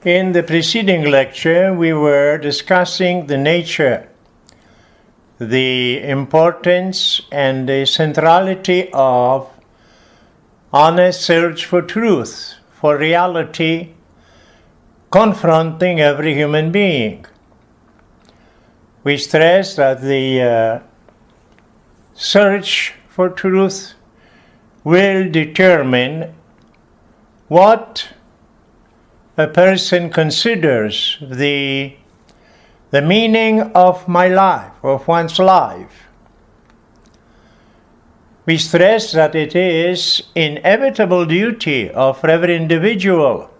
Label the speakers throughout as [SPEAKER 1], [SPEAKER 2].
[SPEAKER 1] In the preceding lecture, we were discussing the nature, the importance, and the centrality of honest search for truth, for reality, confronting every human being. We stress that the search for truth will determine what a person considers the meaning of my life, of one's life. We stress that it is inevitable duty of every individual,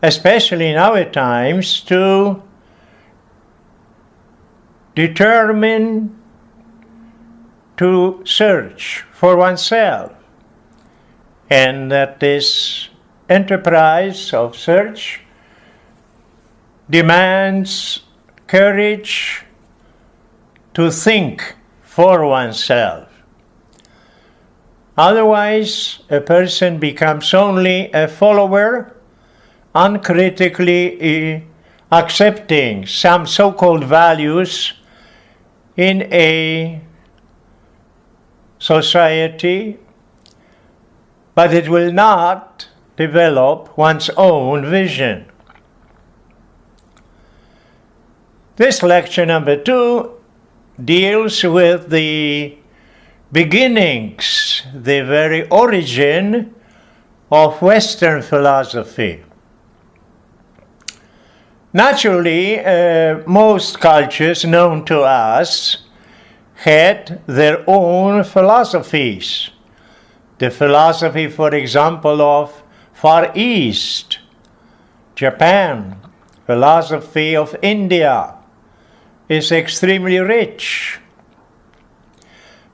[SPEAKER 1] especially in our times, to determine, to search for oneself, and that this enterprise of search demands courage to think for oneself. Otherwise, a person becomes only a follower, uncritically accepting some so-called values in a society, but it will not develop one's own vision. This lecture number 2 deals with the beginnings, the very origin of Western philosophy. Naturally, most cultures known to us had their own philosophies. The philosophy, for example, of Far East, Japan, philosophy of India is extremely rich.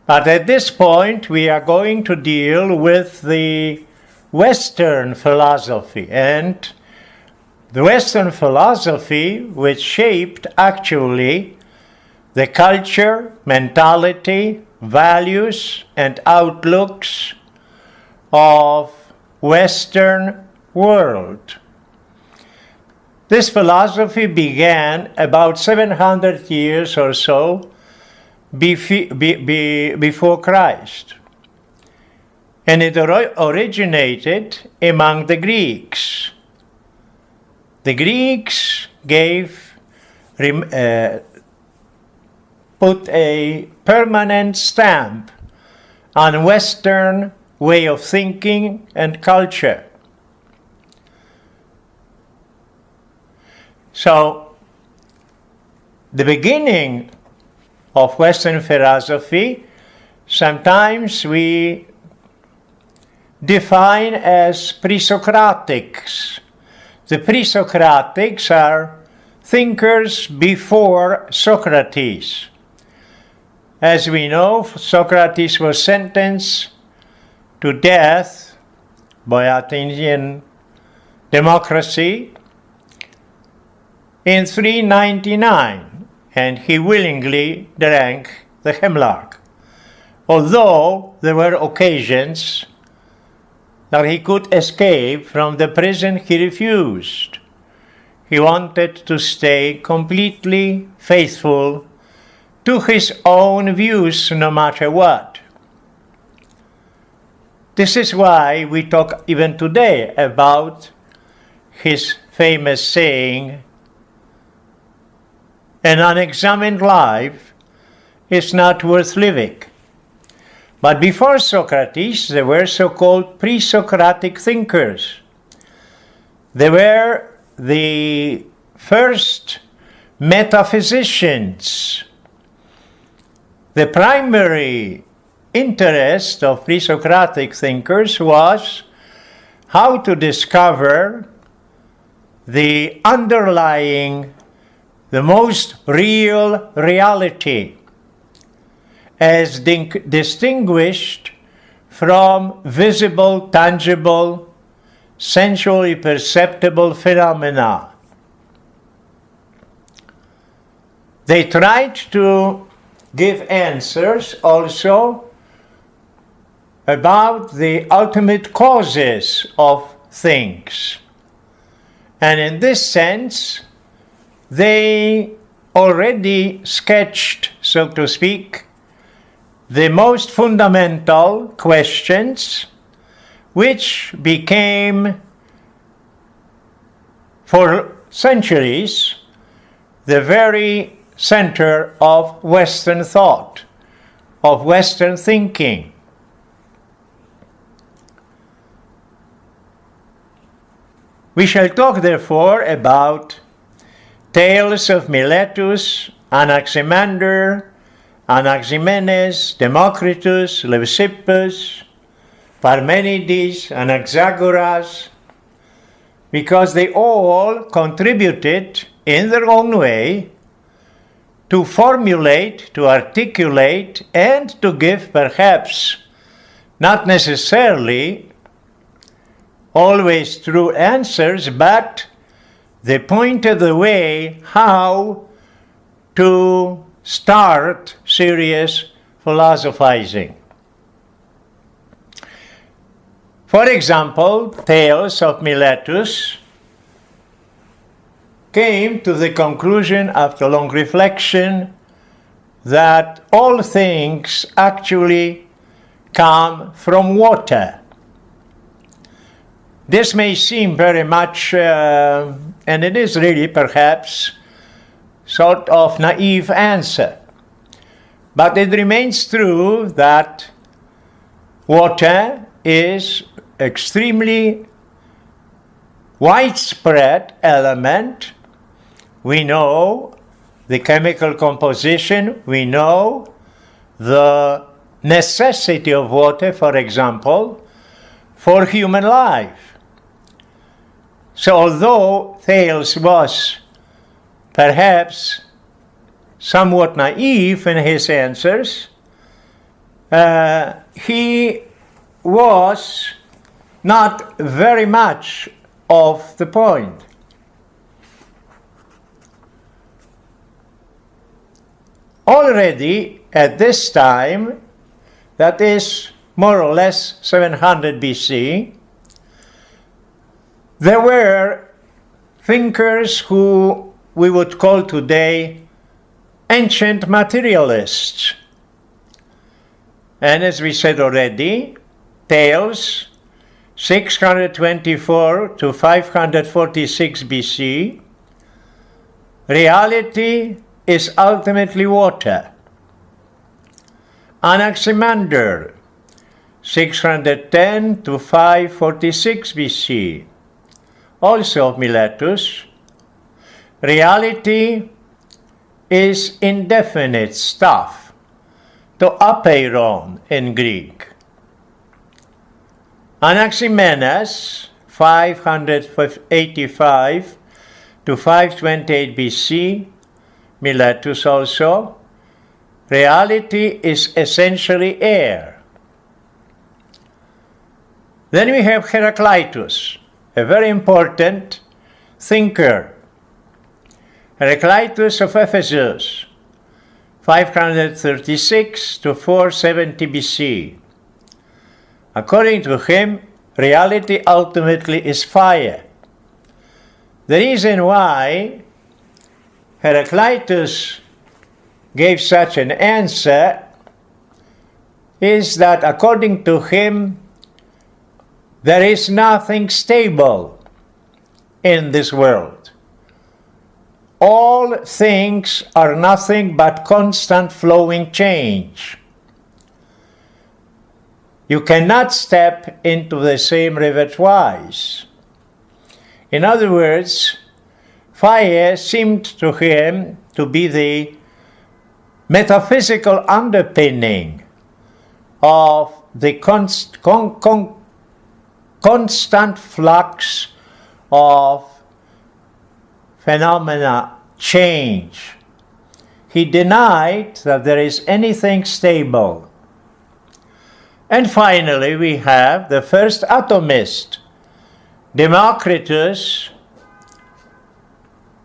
[SPEAKER 1] But at this point, we are going to deal with the Western philosophy, and the Western philosophy which shaped actually the culture, mentality, values, and outlooks of Western world. This philosophy began about 700 years or so before Christ, and it originated among the Greeks. The Greeks put a permanent stamp on Western way of thinking and culture. So, the beginning of Western philosophy, sometimes we define as Pre-Socratics. The Pre-Socratics are thinkers before Socrates. As we know, Socrates was sentenced to death by Athenian democracy in 399, and he willingly drank the hemlock. Although there were occasions that he could escape from the prison, he refused. He wanted to stay completely faithful to his own views no matter what. This is why we talk even today about his famous saying, "An unexamined life is not worth living." But before Socrates, there were so-called pre-Socratic thinkers. They were the first metaphysicians. The primary interest of pre-Socratic thinkers was how to discover the underlying, the most real reality, as distinguished from visible, tangible, sensually perceptible phenomena. They tried to give answers also about the ultimate causes of things. And in this sense, they already sketched, so to speak, the most fundamental questions which became, for centuries, the very center of Western thought, of Western thinking. We shall talk, therefore, about tales of Miletus, Anaximander, Anaximenes, Democritus, Leucippus, Parmenides, Anaxagoras, because they all contributed in their own way to formulate, to articulate, and to give perhaps not necessarily always true answers, but they pointed the way how to start serious philosophizing. For example, Thales of Miletus came to the conclusion after long reflection that all things actually come from water. This may seem very much, and it is really perhaps, sort of naive answer. But it remains true that water is extremely widespread element. We know the chemical composition, we know the necessity of water, for example, for human life. So although Thales was perhaps somewhat naive in his answers, he was not very much off the point. Already at this time, that is more or less 700 BC, there were thinkers who we would call today ancient materialists. And as we said already, Thales, 624 to 546 BC, reality is ultimately water. Anaximander, 610 to 546 BC, also of Miletus, reality is indefinite stuff, to apeiron in Greek. Anaximenes, 585 to 528 BC, Miletus also, reality is essentially air. Then we have Heraclitus, a very important thinker. Heraclitus of Ephesus, 536 to 470 BC. According to him, reality ultimately is fire. The reason why Heraclitus gave such an answer is that according to him, there is nothing stable in this world. All things are nothing but constant flowing change. You cannot step into the same river twice. In other words, fire seemed to him to be the metaphysical underpinning of the constant flux of phenomena, change. He denied that there is anything stable. And finally, we have the first atomist, Democritus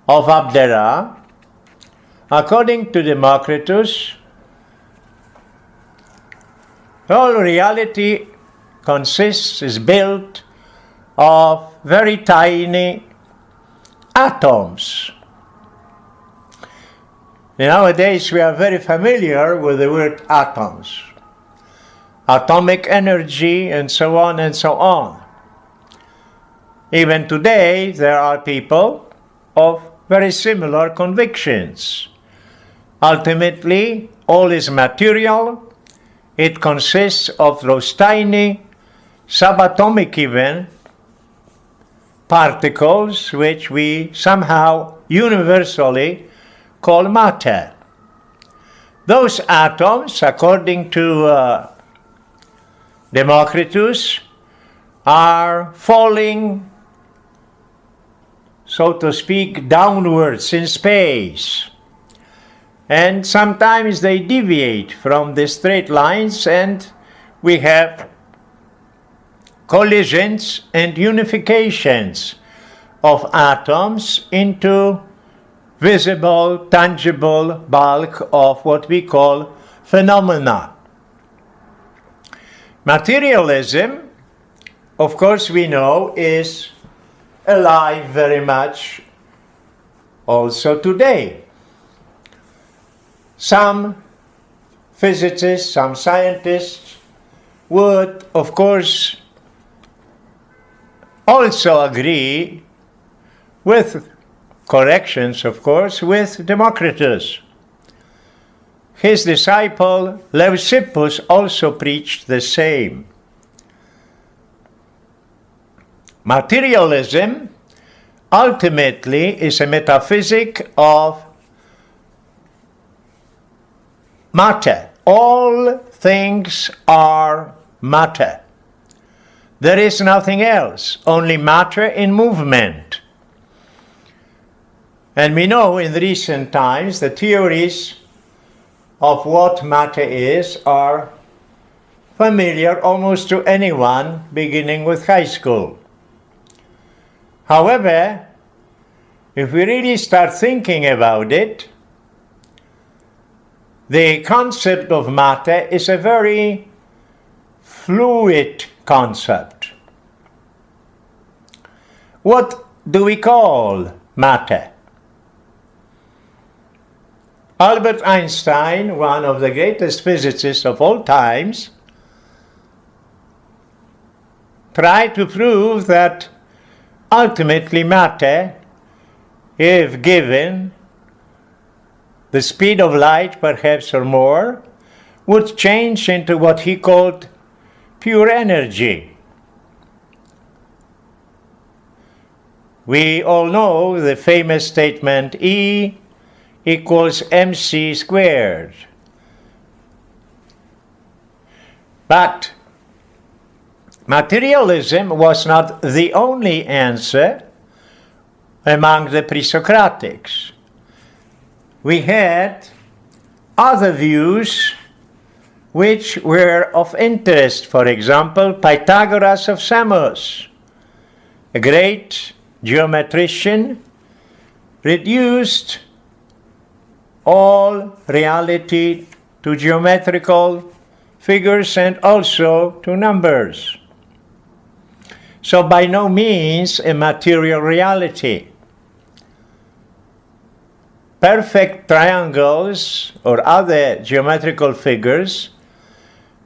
[SPEAKER 1] of Abdera. According to Democritus, all reality is built of very tiny atoms. Nowadays we are very familiar with the word atoms, atomic energy, and so on and so on. Even today there are people of very similar convictions. Ultimately, all is material. It consists of those tiny, subatomic even, particles which we somehow universally call matter. Those atoms, according to Democritus, are falling, so to speak, downwards in space. And sometimes they deviate from the straight lines, and we have collisions and unifications of atoms into visible, tangible bulk of what we call phenomena. Materialism, of course, we know, is alive very much also today. Some physicists, some scientists would, of course, also agree, with corrections, of course, with Democritus. His disciple Leucippus also preached the same. Materialism ultimately is a metaphysic of matter. All things are matter. There is nothing else, only matter in movement. And we know in recent times the theories of what matter is are familiar almost to anyone beginning with high school. However, if we really start thinking about it, the concept of matter is a very fluid concept. What do we call matter? Albert Einstein, one of the greatest physicists of all times, tried to prove that ultimately matter, if given the speed of light perhaps or more, would change into what he called pure energy. We all know the famous statement E equals mc squared. But materialism was not the only answer among the Pre-Socratics. We had other views which were of interest. For example, Pythagoras of Samos, a great geometrician, reduced all reality to geometrical figures and also to numbers. So by no means a material reality. Perfect triangles or other geometrical figures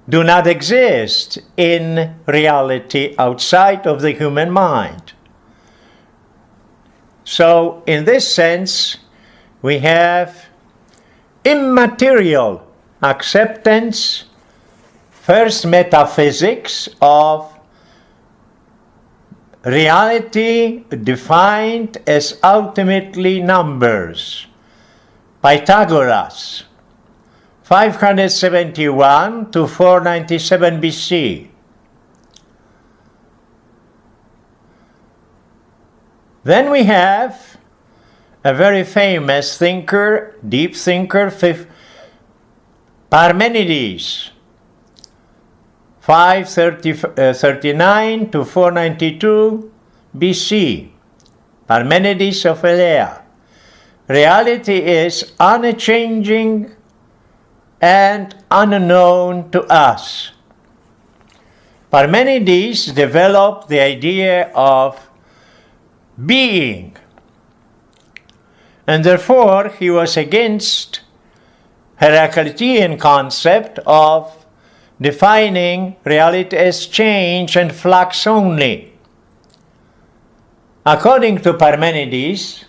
[SPEAKER 1] do not exist in reality outside of the human mind. So in this sense, we have immaterial acceptance, first metaphysics of reality defined as ultimately numbers. Pythagoras, 571 to 497 BC. Then we have a very famous thinker, deep thinker, Parmenides, 539 to 492 BC. Parmenides of Elea. Reality is unchanging and unknown to us. Parmenides developed the idea of being, and therefore he was against Heraclitean concept of defining reality as change and flux only. According to Parmenides,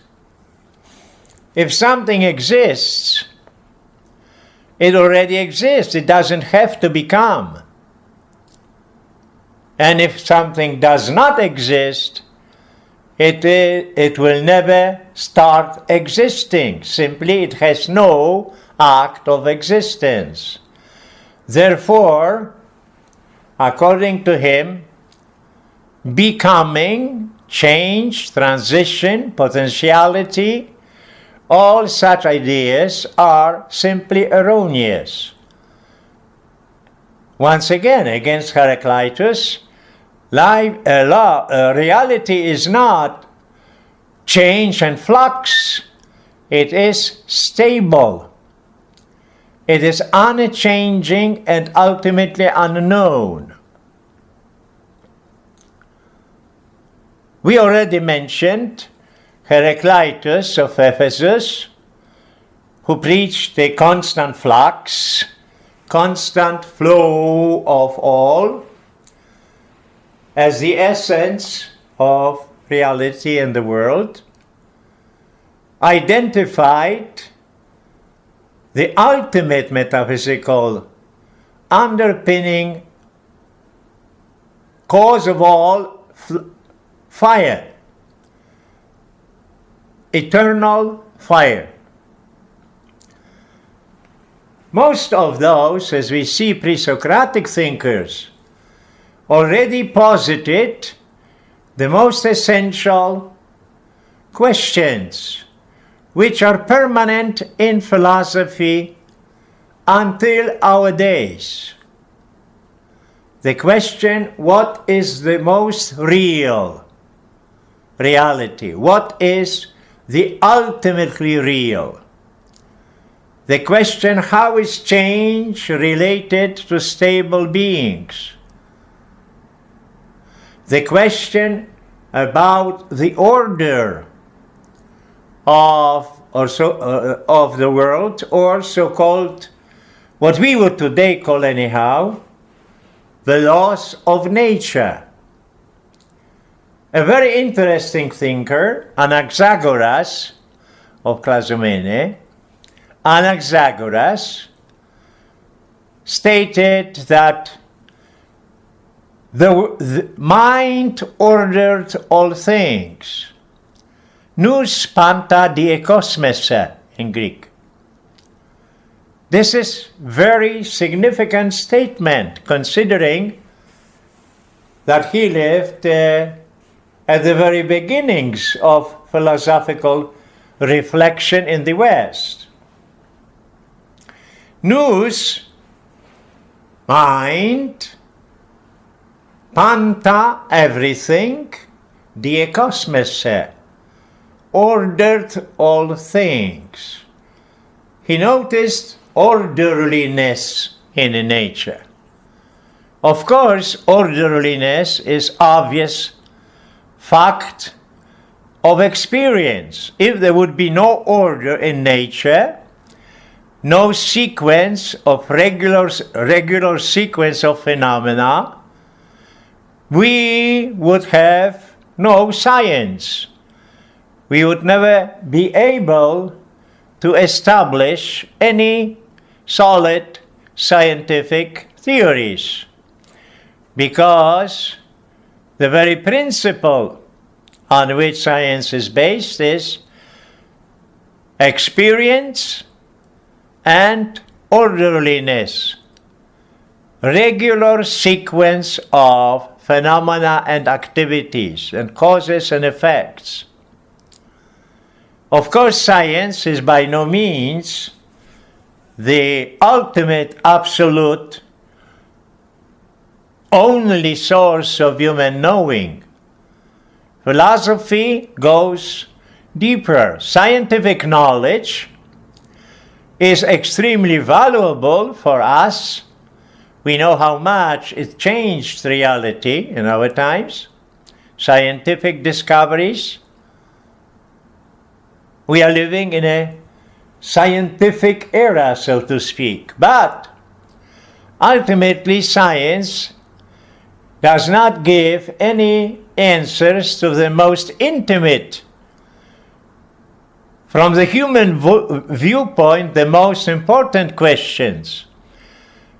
[SPEAKER 1] if something exists, it already exists. It doesn't have to become. And if something does not exist, it will never start existing. Simply, it has no act of existence. Therefore, according to him, becoming, change, transition, potentiality, all such ideas are simply erroneous. Once again, against Heraclitus, reality is not change and flux. It is stable. It is unchanging and ultimately unknown. We already mentioned Heraclitus of Ephesus, who preached a constant flux, constant flow of all, as the essence of reality in the world, identified the ultimate metaphysical underpinning cause of all, fire, eternal fire. Most of those, as we see, pre-Socratic thinkers already posited the most essential questions which are permanent in philosophy until our days. The question, what is the most real reality? What is the ultimately real? The question, how is change related to stable beings? The question about the order of the world, or so-called, what we would today call anyhow, the laws of nature. A very interesting thinker, Alexagoras of Clasomene, Alexagoras stated that the mind ordered all things. Nous panta diekosmese in Greek. This is very significant statement, considering that he lived at the very beginnings of philosophical reflection in the West. Nous, mind, panta, everything, diekosmese, ordered all things. He noticed orderliness in nature. Of course, orderliness is obvious fact of experience. If there would be no order in nature, no sequence of regular sequence of phenomena, we would have no science. We would never be able to establish any solid scientific theories, because the very principle on which science is based is experience and orderliness, regular sequence of phenomena and activities and causes and effects. Of course, science is by no means the ultimate, absolute, only source of human knowing. Philosophy goes deeper. Scientific knowledge is extremely valuable for us. We know how much it changed reality in our times. Scientific discoveries. we are living in a scientific era, so to speak. But ultimately, science does not give any answers to the most intimate, from the human viewpoint, the most important questions.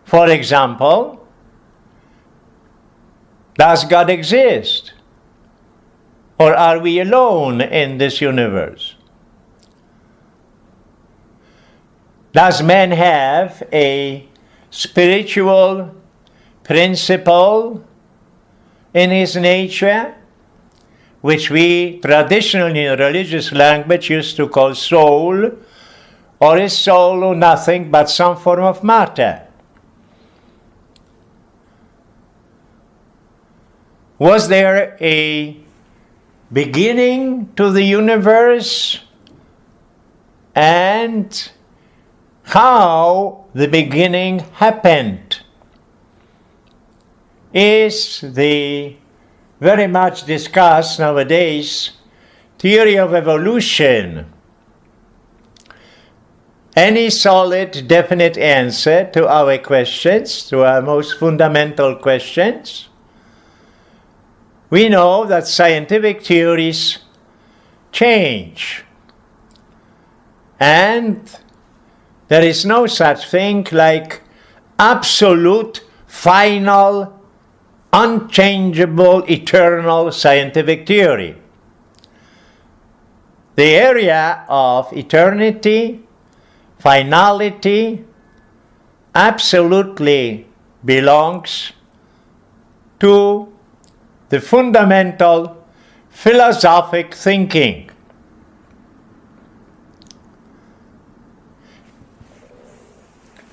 [SPEAKER 1] For example, does God exist? Or are we alone in this universe? Does man have a spiritual principle in his nature, which we traditionally in religious language used to call soul, or is soul nothing but some form of matter? Was there a beginning to the universe, and how the beginning happened is the very much discussed nowadays theory of evolution. Any solid, definite answer to our questions, to our most fundamental questions? We know that scientific theories change, and there is no such thing like absolute, final, unchangeable, eternal scientific theory. The area of eternity, finality, absolutely belongs to the fundamental philosophic thinking.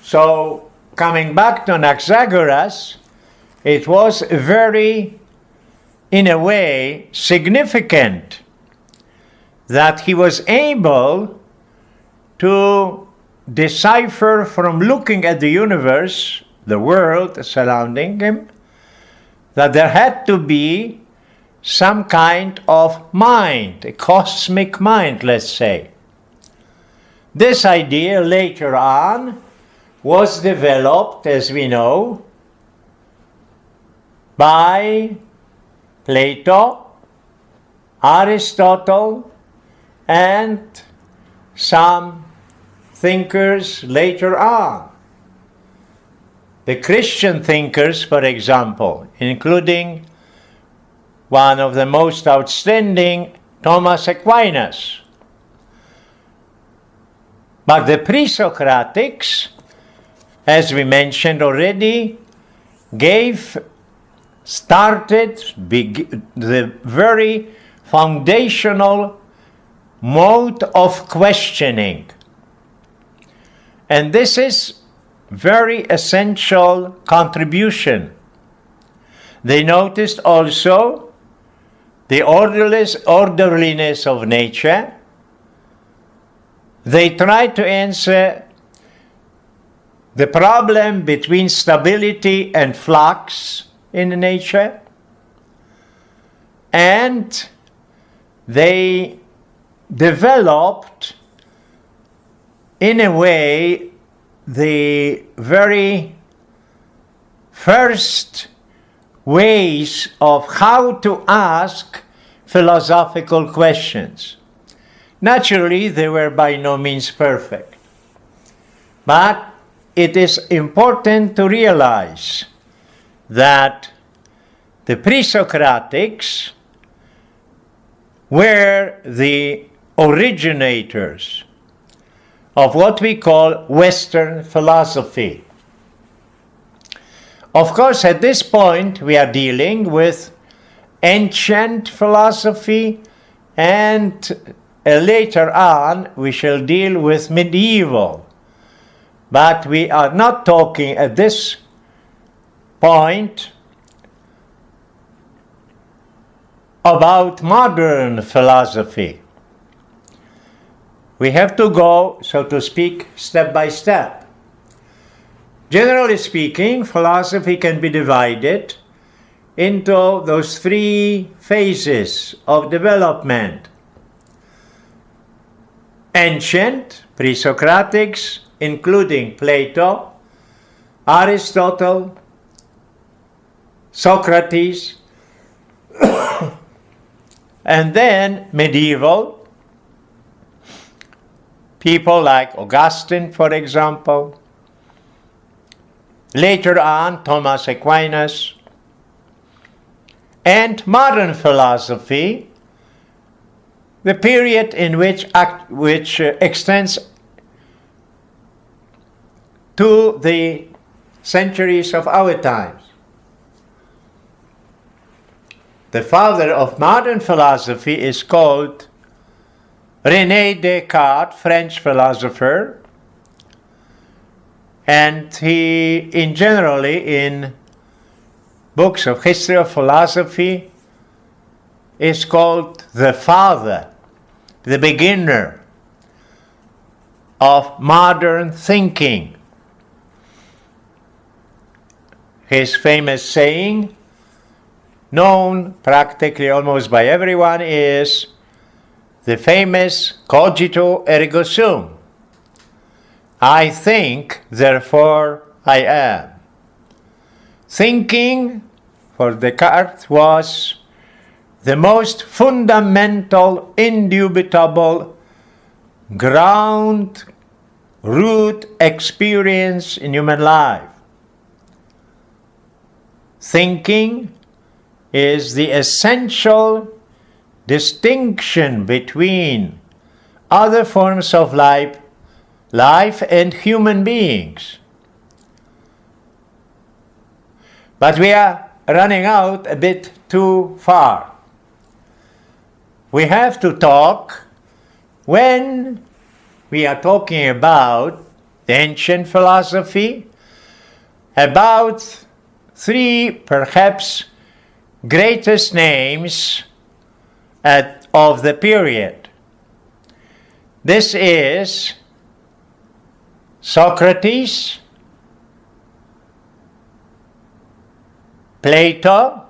[SPEAKER 1] So, coming back to Anaxagoras, it was very, in a way, significant that he was able to decipher from looking at the universe, the world surrounding him, that there had to be some kind of mind, a cosmic mind, let's say. This idea later on was developed, as we know, by Plato, Aristotle, and some thinkers later on. The Christian thinkers, for example, including one of the most outstanding, Thomas Aquinas. But the Pre-Socratics, as we mentioned already, started the very foundational mode of questioning. And this is very essential contribution. They noticed also the orderliness of nature. They tried to answer the problem between stability and flux in nature, and they developed, in a way, the very first ways of how to ask philosophical questions. Naturally, they were by no means perfect, but it is important to realize that the Pre-Socratics were the originators of what we call Western philosophy. Of course, at this point, we are dealing with ancient philosophy, and later on, we shall deal with medieval. But we are not talking at this point about modern philosophy. We have to go, so to speak, step by step. Generally speaking, philosophy can be divided into those three phases of development. ancient pre-Socratics, including Plato, Aristotle, Socrates, and then medieval people like Augustine, for example, later on Thomas Aquinas, and modern philosophy, the period in which extends to the centuries of our times. The father of modern philosophy is called René Descartes, French philosopher, and he, in books of history of philosophy, is called the father, the beginner of modern thinking. His famous saying, known practically almost by everyone, is the famous cogito ergo sum. I think, therefore I am. Thinking, for Descartes, was the most fundamental, indubitable, ground root experience in human life. Thinking is the essential distinction between other forms of life and human beings. But we are running out a bit too far. We have to talk, when we are talking about the ancient philosophy, about three perhaps greatest names of the period. This is Socrates, Plato,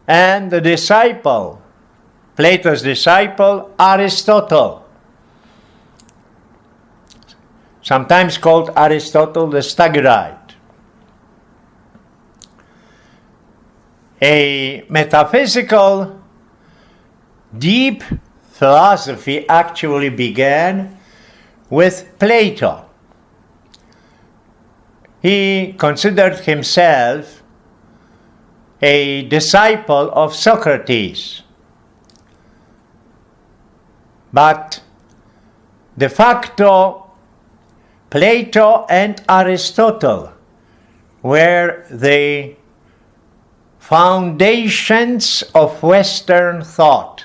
[SPEAKER 1] and the disciple, Plato's disciple, Aristotle, sometimes called Aristotle the Stagirite. A metaphysical, deep philosophy actually began with Plato. He considered himself a disciple of Socrates. But de facto, Plato and Aristotle were the foundations of Western thought,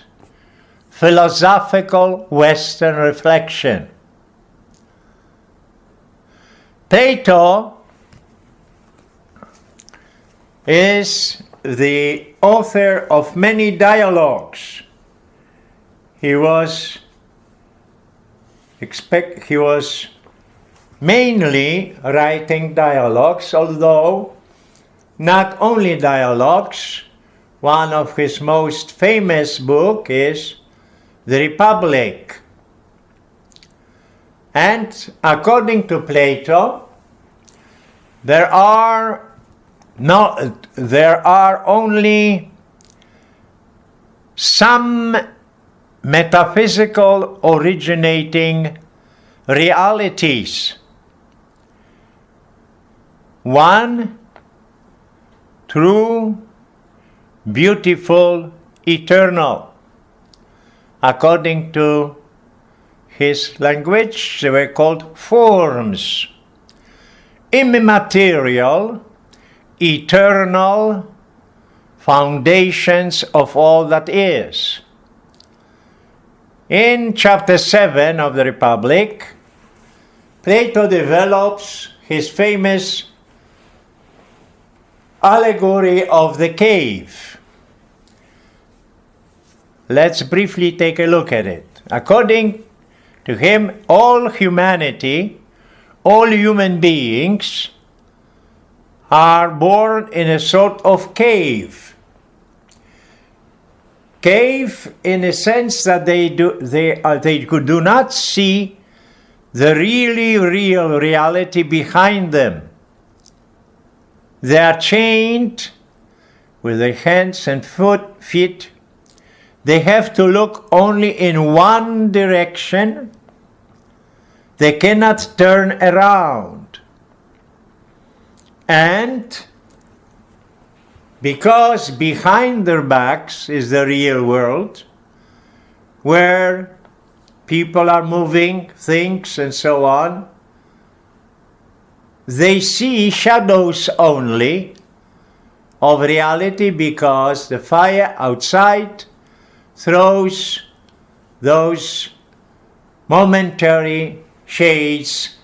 [SPEAKER 1] philosophical Western reflection. Plato is the author of many dialogues. He was mainly writing dialogues, although not only dialogues. One of his most famous books is The Republic. And according to Plato, there are only some metaphysical originating realities. One, true, beautiful, eternal. According to his language, they were called forms. Immaterial, eternal, foundations of all that is. In chapter 7 of the Republic, Plato develops his famous Allegory of the cave. Let's briefly take a look at it. According to him, all humanity, all human beings are born in a sort of cave. cave in a sense that they do not see the really real reality behind them. They are chained with their hands and feet. They have to look only in one direction. They cannot turn around. And because behind their backs is the real world, where people are moving, things, and so on, they see shadows only of reality, because the fire outside throws those momentary shades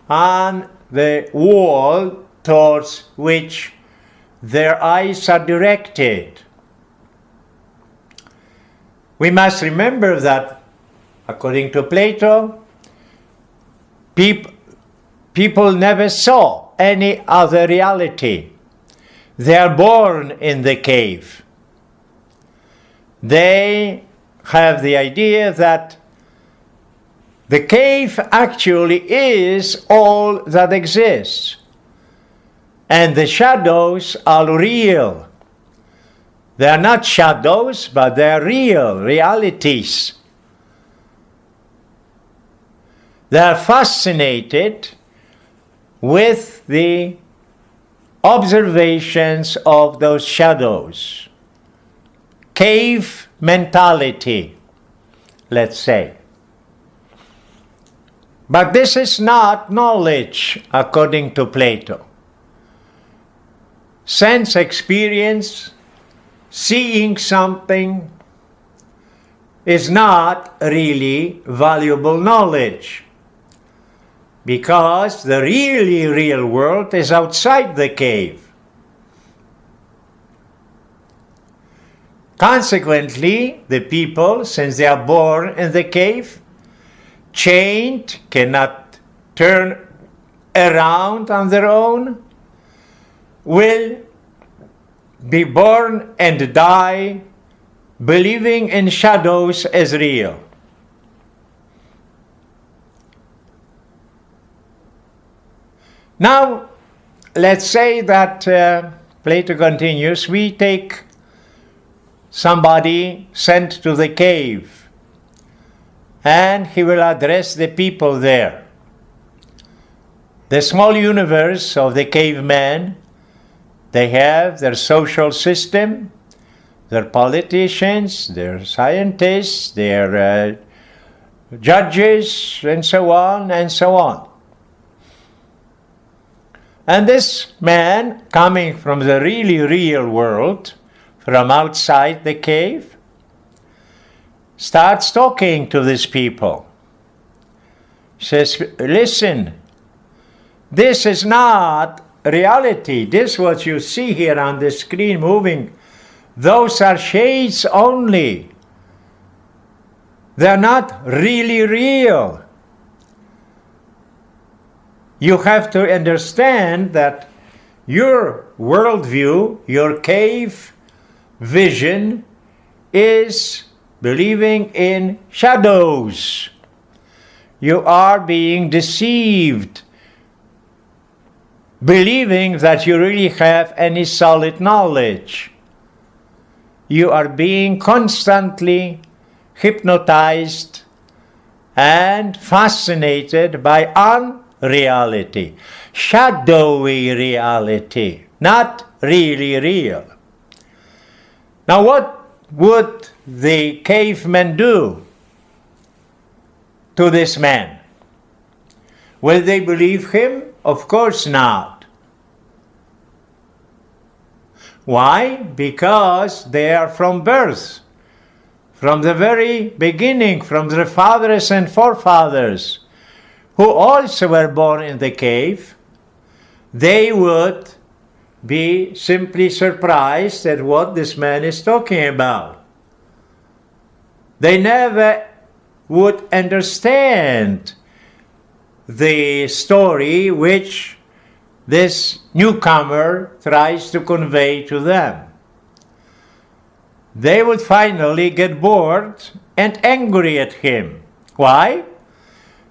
[SPEAKER 1] on the wall towards which their eyes are directed. We must remember that, according to Plato, people never saw any other reality. They are born in the cave. They have the idea that the cave actually is all that exists, and the shadows are real. They are not shadows, but they are real realities. They are fascinated with the observations of those shadows. Cave mentality, let's say. But this is not knowledge according to Plato. Sense experience, seeing something, is not really valuable knowledge, because the really real world is outside the cave. Consequently, the people, since they are born in the cave, chained, cannot turn around on their own, will be born and die believing in shadows as real. Now, let's say that Plato continues, we take somebody sent to the cave, and he will address the people there. The small universe of the caveman, they have their social system, their politicians, their scientists, their judges, and so on and so on. And this man, coming from the really real world, from outside the cave, starts talking to these people. He says, listen, this is not reality. This, what you see here on the screen moving, those are shades only. They're not really real. You have to understand that your worldview, your cave vision, is believing in shadows. You are being deceived, believing that you really have any solid knowledge. You are being constantly hypnotized and fascinated by unreality, shadowy reality, not really real. Now, what would the cavemen do to this man? Will they believe him? Of course not. Why? Because they are from birth, from the very beginning, from their fathers and forefathers, who also were born in the cave. They would be simply surprised at what this man is talking about. They never would understand the story which this newcomer tries to convey to them. they would finally get bored and angry at him. Why?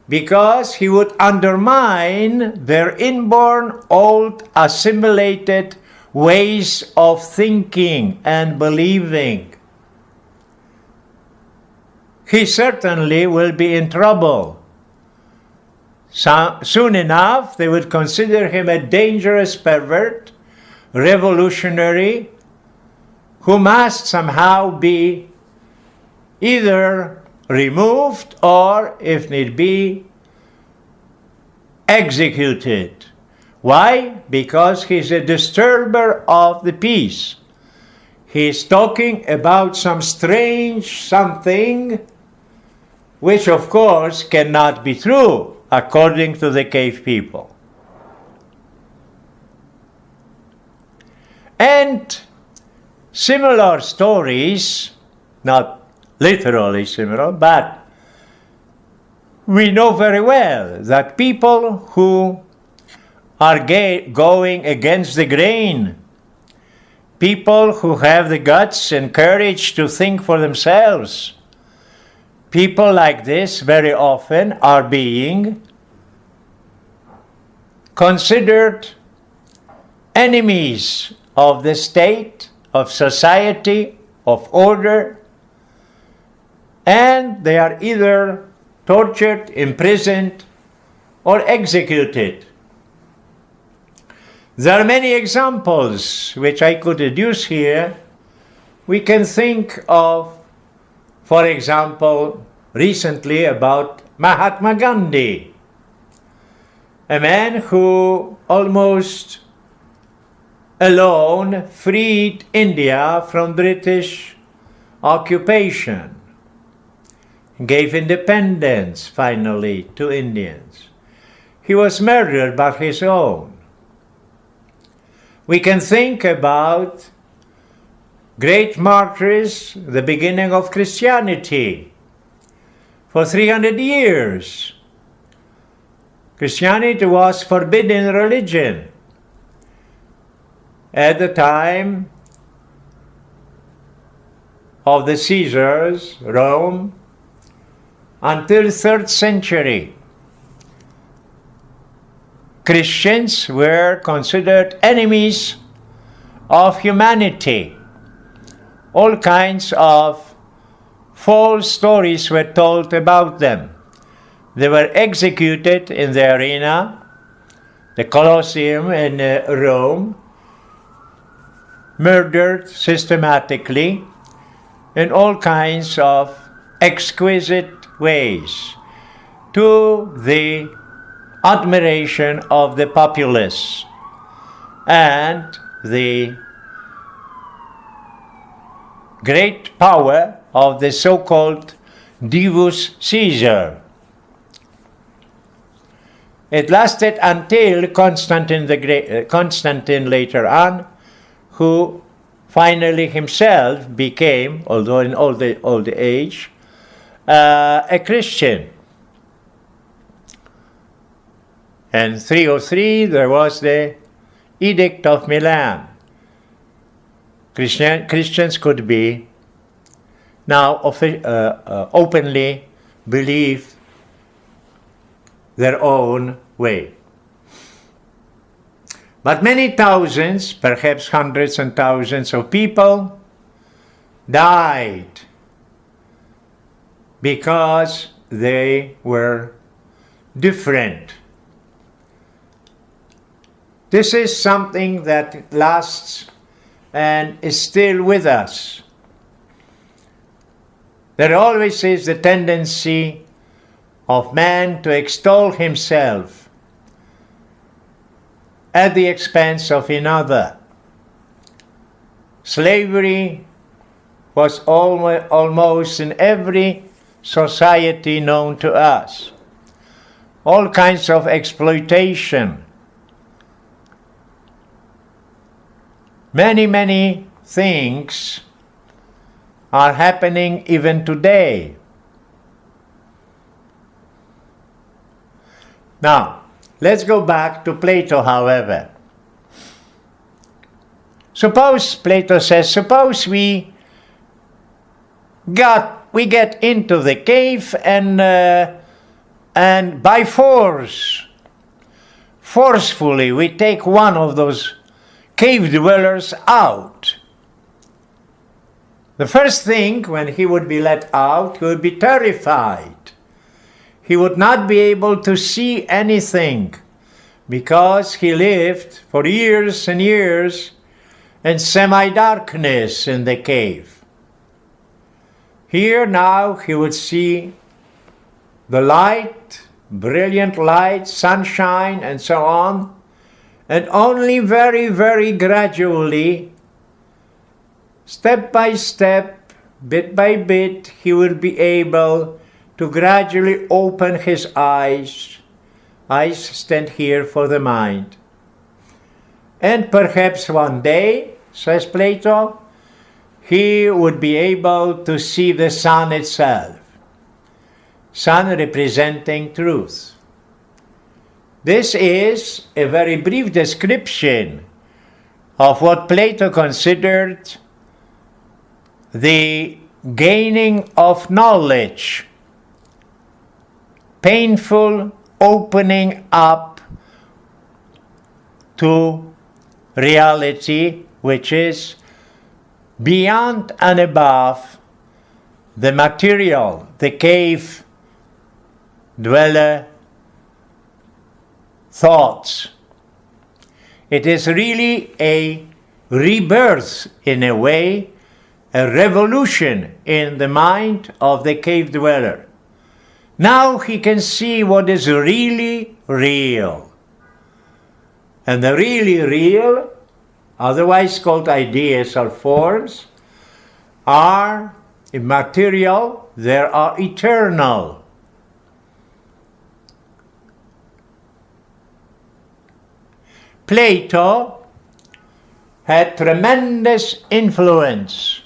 [SPEAKER 1] Because he would undermine their inborn, old, assimilated ways of thinking and believing. He certainly will be in trouble. Soon enough, they would consider him a dangerous pervert, revolutionary, who must somehow be either removed or, if need be, executed. Why? Because he's a disturber of the peace. He's talking about some strange something which of course cannot be true according to the cave people. And similar stories, not literally similar, but we know very well that people who are going against the grain, people who have the guts and courage to think for themselves, people like this very often are being considered enemies of the state, of society, of order, and they are either tortured, imprisoned, or executed. There are many examples which I could deduce here. We can think of, for example, recently about Mahatma Gandhi, a man who almost alone freed India from British occupation, gave independence finally to Indians. He was murdered by his own. We can think about great martyrs, the beginning of Christianity. For 300 years, Christianity was forbidden religion. At the time of the Caesars, Rome, until 3rd century, Christians were considered enemies of humanity. All kinds of false stories were told about them. They were executed in the arena, the Colosseum in Rome, murdered systematically in all kinds of exquisite ways, to the admiration of the populace and the great power of the so-called Divus Caesar. It lasted until Constantine later on, who finally himself became, although in old age, a Christian. And 303 there was the Edict of Milan. Christians could be now openly believe their own way. But many thousands, perhaps hundreds and thousands of people died because they were different. This is something that lasts and is still with us. There always is the tendency of man to extol himself at the expense of another. Slavery was almost in every society known to us. All kinds of exploitation. Many things are happening even today. Now, let's go back to Plato, however. Plato says, suppose we we get into the cave and by forcefully we take one of those cave dwellers out. The first thing, when he would be let out, he would be terrified. He would not be able to see anything because he lived for years and years in semi-darkness in the cave. Here now he would see the light, brilliant light, sunshine, and so on, and only very, very gradually, step by step, bit by bit, he will be able to gradually open his eyes. Eyes stand here for the mind. And perhaps one day, says Plato, he would be able to see the sun itself. Sun representing truth. This is a very brief description of what Plato considered the gaining of knowledge, painful opening up to reality, which is beyond and above the material, the cave dweller thoughts. It is really a rebirth, in a way, a revolution in the mind of the cave dweller. Now he can see what is really real. And the really real, otherwise called ideas or forms, are immaterial, they are eternal. Plato had tremendous influence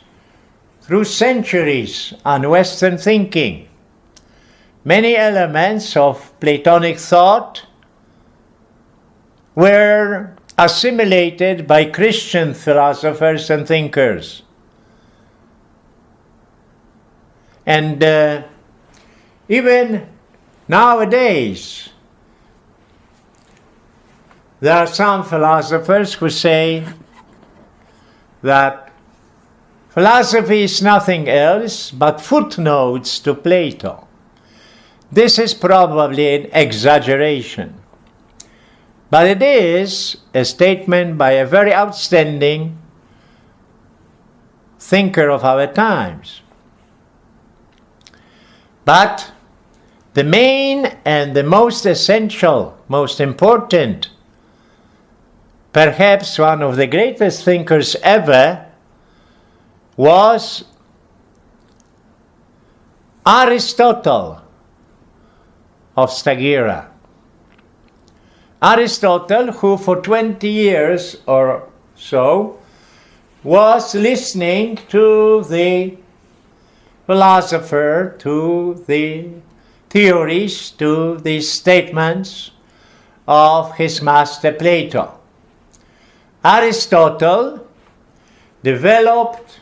[SPEAKER 1] through centuries on Western thinking. Many elements of Platonic thought were assimilated by Christian philosophers and thinkers. And even nowadays, there are some philosophers who say that philosophy is nothing else but footnotes to Plato. This is probably an exaggeration, but it is a statement by a very outstanding thinker of our times. But the main and the most essential, most important, perhaps one of the greatest thinkers ever, was Aristotle of Stagira. Aristotle, who for 20 years or so was listening to the philosopher, to the theories, to the statements of his master Plato. Aristotle developed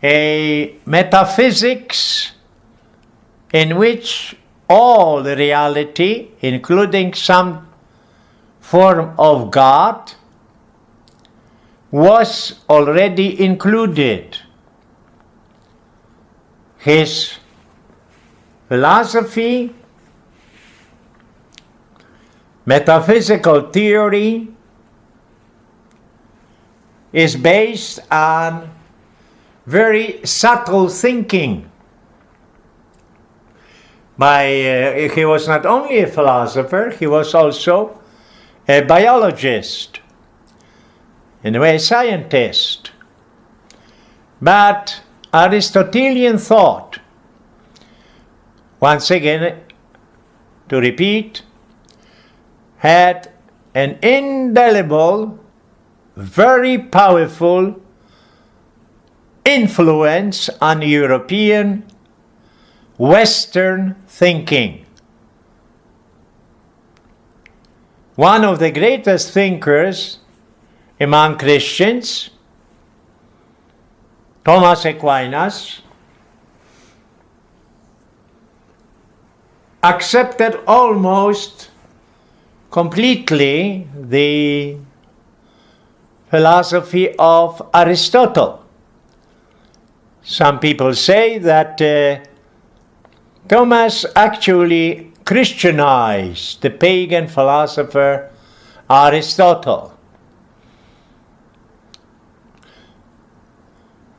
[SPEAKER 1] a metaphysics in which all the reality, including some form of God, was already included. His philosophy, metaphysical theory, is based on very subtle thinking. He was not only a philosopher, he was also a biologist, in a way a scientist. But Aristotelian thought, once again, to repeat, had an indelible, very powerful influence on European Western thinking. One of the greatest thinkers among Christians, Thomas Aquinas, accepted almost completely the philosophy of Aristotle. Some people say that Thomas actually Christianized the pagan philosopher Aristotle.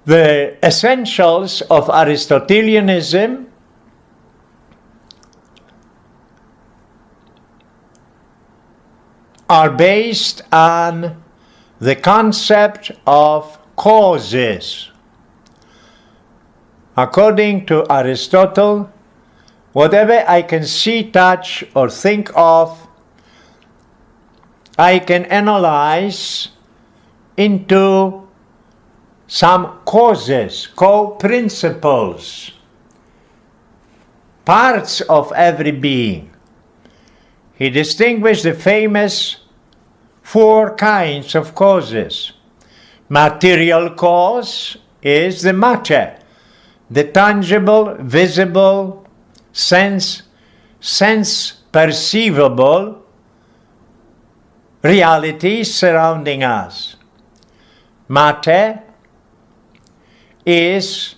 [SPEAKER 1] The essentials of Aristotelianism are based on the concept of causes. According to Aristotle, whatever I can see, touch, or think of, I can analyze into some causes, co-principles, parts of every being. He distinguished the famous 4 kinds of causes. Material cause is the matter, the tangible, visible, sense perceivable realities surrounding us. Matter is,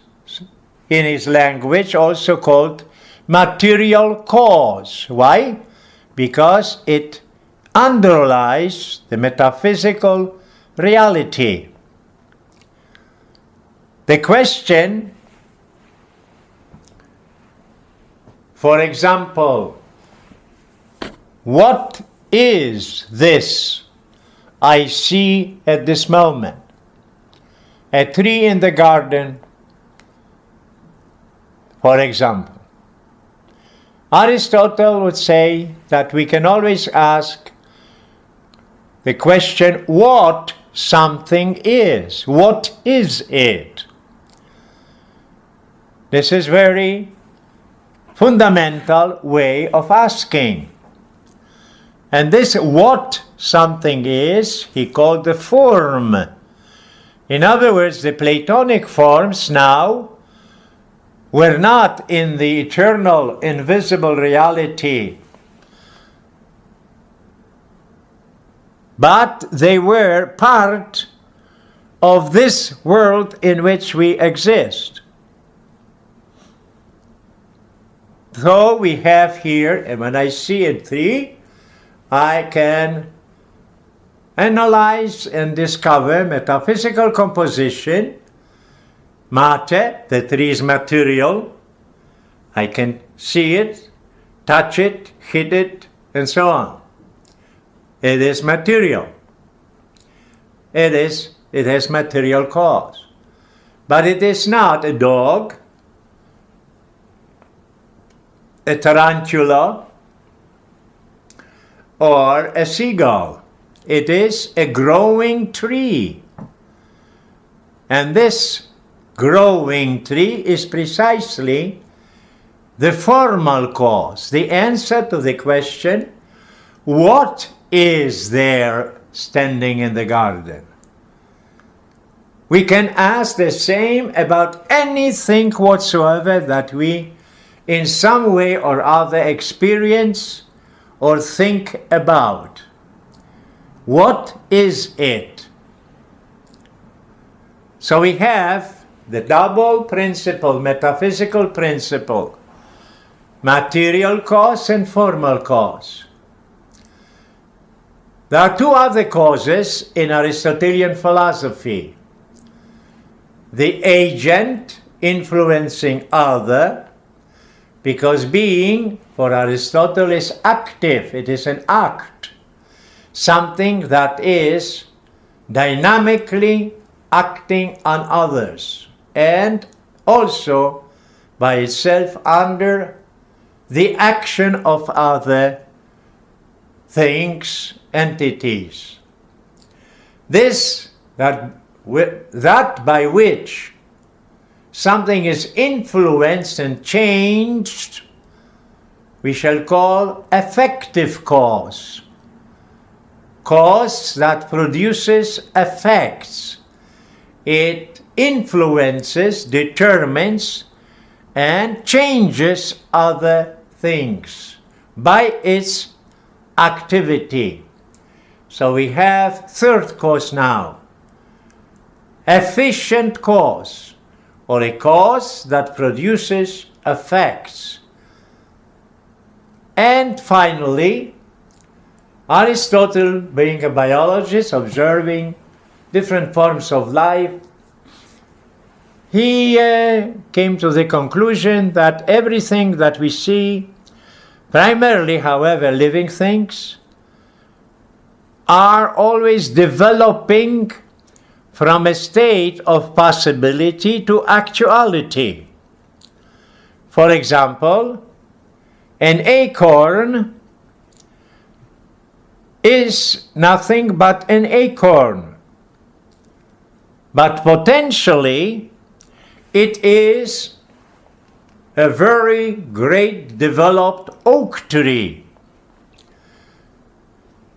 [SPEAKER 1] in his language, also called material cause. Why? Because it underlies the metaphysical reality. The question, for example, what is this I see at this moment? A tree in the garden, for example. Aristotle would say that we can always ask the question what something is. What is it? This is very fundamental way of asking. And this what something is, he called the form. In other words, the Platonic forms now were not in the eternal, invisible reality, but they were part of this world in which we exist. So we have here, and when I see a tree, I can analyze and discover metaphysical composition, matter, the tree is material. I can see it, touch it, hit it, and so on. It is material. It has material cause. But it is not a dog, a tarantula, or a seagull. It is a growing tree. And this growing tree is precisely the formal cause, the answer to the question, what is there standing in the garden? We can ask the same about anything whatsoever that we in some way or other experience or think about. What is it? So we have the double principle, metaphysical principle, material cause and formal cause. There are 2 other causes in Aristotelian philosophy. The agent influencing other, because being for Aristotle is active, it is an act, something that is dynamically acting on others and also by itself under the action of other things, entities. That by which something is influenced and changed, we shall call effective cause. Cause that produces effects. It influences, determines, and changes other things by its activity. So we have third cause now. Efficient cause, or a cause that produces effects. And finally, Aristotle, being a biologist, observing different forms of life, he came to the conclusion that everything that we see, primarily, however, living things, are always developing from a state of possibility to actuality. For example, an acorn is nothing but an acorn, but potentially it is a very great developed oak tree.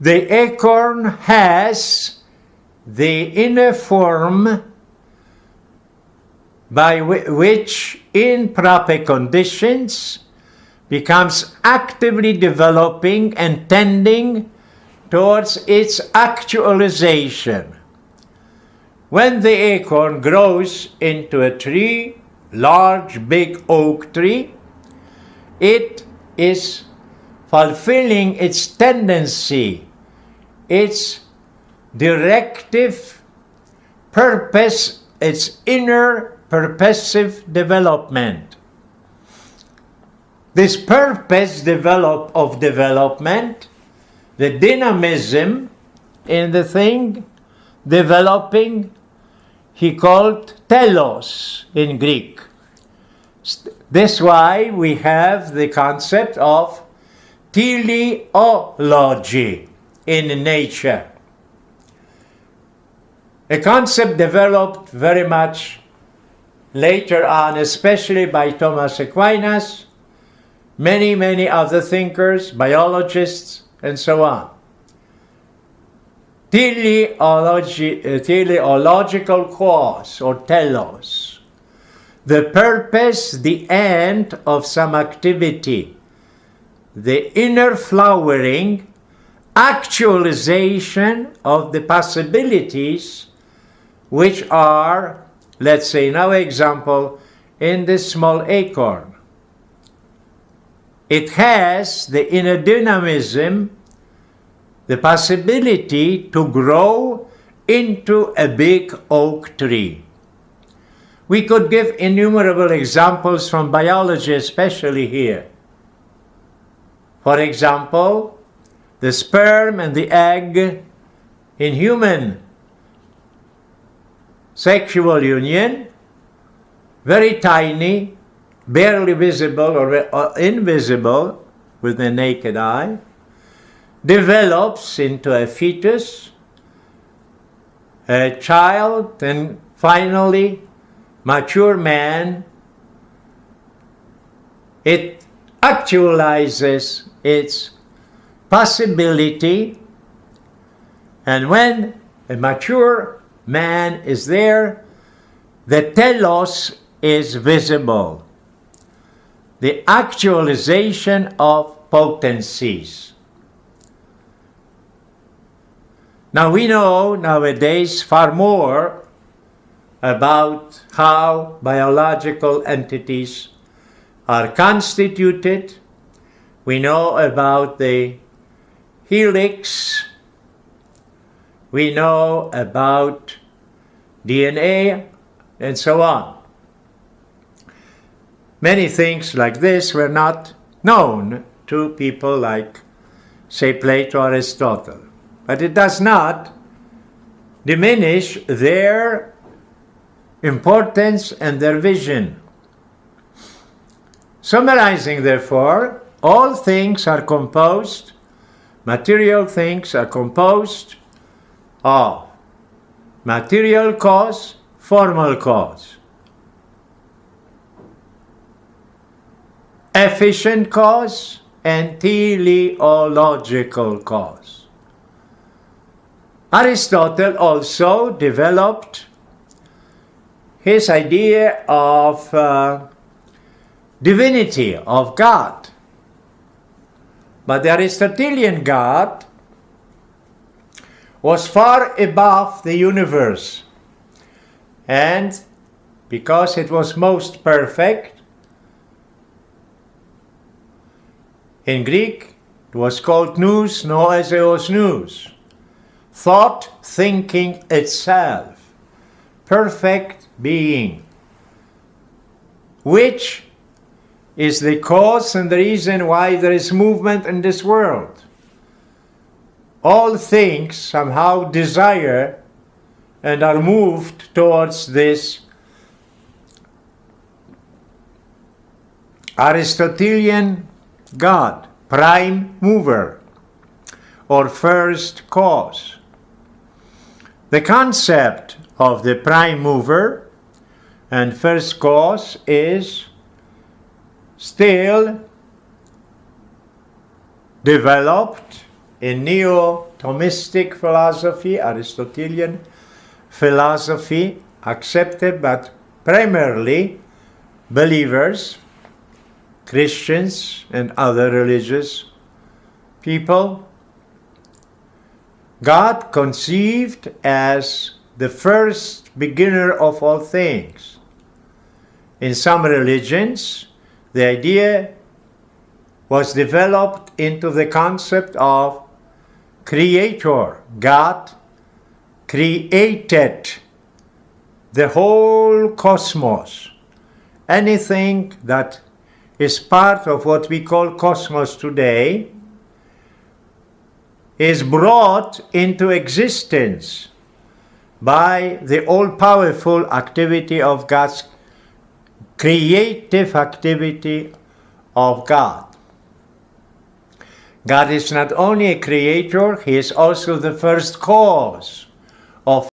[SPEAKER 1] The acorn has the inner form by which, in proper conditions, becomes actively developing and tending towards its actualization. When the acorn grows into a tree, large, big oak tree, it is fulfilling its tendency, its directive purpose, its inner purposive development. This purpose of development, the dynamism in the thing developing, he called telos in Greek. This is why we have the concept of teleology in nature. A concept developed very much later on, especially by Thomas Aquinas, many other thinkers, biologists, and so on. Teleological cause, or telos. The purpose, the end of some activity. The inner flowering, actualization of the possibilities which are, let's say in our example, in this small acorn. It has the inner dynamism, the possibility to grow into a big oak tree. We could give innumerable examples from biology, especially here. For example, the sperm and the egg in human sexual union, very tiny, barely visible or invisible with the naked eye, develops into a fetus, a child, and finally mature man. It actualizes its possibility, and when a mature man is there, the telos is visible, the actualization of potencies. Now we know nowadays far more about how biological entities are constituted. We know about the helix. We know about DNA and so on. Many things like this were not known to people like, say, Plato or Aristotle. But it does not diminish their importance and their vision. Summarizing, therefore, all things are composed, material things are composed of material cause, formal cause, efficient cause, and teleological cause. Aristotle also developed his idea of divinity, of God. But the Aristotelian God was far above the universe, and because it was most perfect, in Greek it was called nous noeseos nous, thought thinking itself, perfect being, which is the cause and the reason why there is movement in this world. All things somehow desire and are moved towards this Aristotelian God, prime mover or first cause. The concept of the prime mover and first cause is still developed in Neo-Thomistic philosophy, Aristotelian philosophy, accepted by primarily believers, Christians and other religious people. God conceived as the first beginner of all things. In some religions, the idea was developed into the concept of creator. God created the whole cosmos. Anything that is part of what we call cosmos today is brought into existence by the all-powerful activity of God's creative activity of God. God is not only a creator, he is also the first cause of